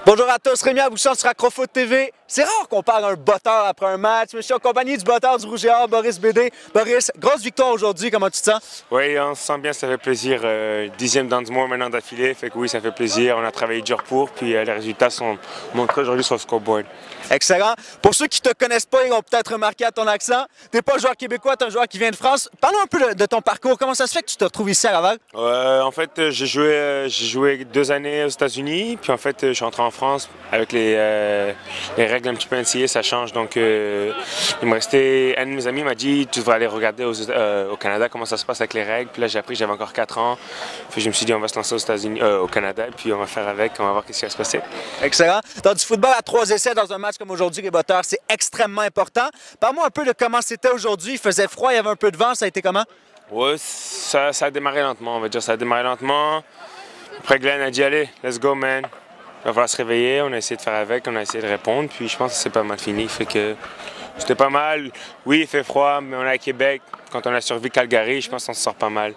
Bonjour à tous, Rémi Abouchard sur Acrofoot TV. C'est rare qu'on parle un botteur après un match, mais je suis en compagnie du botteur du Rouge et Or, Boris Bédé. Boris, grosse victoire aujourd'hui, comment tu te sens? Oui, on se sent bien, ça fait plaisir. 10e Dunsmore maintenant d'affilée, fait que oui, ça fait plaisir. On a travaillé dur pour, puis les résultats sont montrés aujourd'hui sur le scoreboard. Excellent. Pour ceux qui ne te connaissent pas, ils ont peut-être remarqué à ton accent, tu n'es pas un joueur québécois, tu es un joueur qui vient de France. Parlons un peu de ton parcours. Comment ça se fait que tu te retrouves ici à Laval? En fait, j'ai joué 2 années aux États-Unis, puis en fait, je suis rentré en France avec les règles un petit peu NCAA, ça change. Donc, il me restait. Un de mes amis m'a dit tu devrais aller regarder au Canada comment ça se passe avec les règles. Puis là, j'ai appris que j'avais encore 4 ans. Puis je me suis dit on va se lancer aux États-Unis, au Canada, puis on va faire avec, on va voir ce qui va se passer. Excellent. Dans du football à 3 essais dans un match comme aujourd'hui, les botteurs, c'est extrêmement important. Parle-moi un peu de comment c'était aujourd'hui. Il faisait froid, il y avait un peu de vent. Ça a été comment? Oui, ça a démarré lentement, on va dire. Ça a démarré lentement. Après, Glenn a dit allez, let's go, man. Il va falloir se réveiller. On a essayé de faire avec, on a essayé de répondre. Puis je pense que c'est pas mal fini. Fait que c'était pas mal. Oui, il fait froid, mais on est à Québec. Quand on a survécu Calgary, je pense qu'on se sort pas mal.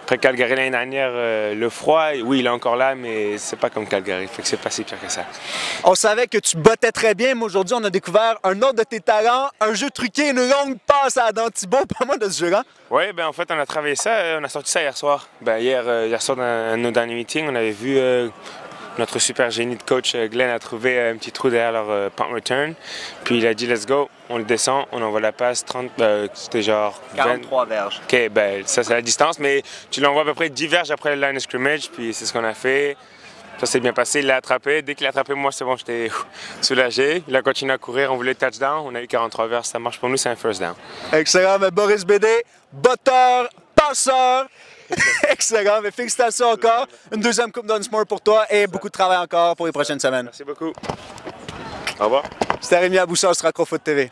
Après Calgary l'année dernière, le froid, oui, il est encore là, mais c'est pas comme Calgary. Fait que c'est pas si pire que ça. On savait que tu bottais très bien, mais aujourd'hui, on a découvert un autre de tes talents, un jeu truqué, une longue passe à Adam Thibault. Parle-moi de ce jeu-là. Oui, ben en fait, on a travaillé ça, on a sorti ça hier soir. Hier soir, dans nos derniers meetings, on avait vu notre super génie de coach Glenn a trouvé un petit trou derrière leur punt return. Puis il a dit let's go, on le descend, on envoie la passe 30, c'était genre 43 verges. OK, ben ça c'est la distance, mais tu l'envoies à peu près 10 verges après le line of scrimmage, puis c'est ce qu'on a fait. Ça s'est bien passé, il l'a attrapé. Dès qu'il l'a attrapé, moi c'est bon, j'étais soulagé. Il a continué à courir, on voulait touchdown, on a eu 43 verges, ça marche pour nous, c'est un first down. Excellent, mais Boris Bédé, botteur, passeur. Excellent, mais félicitations encore. Une deuxième Coupe Dunsmore pour toi et beaucoup de travail encore pour les prochaines semaines. Merci beaucoup. Au revoir. C'était Rémi Abouchard sur Acrofoot TV.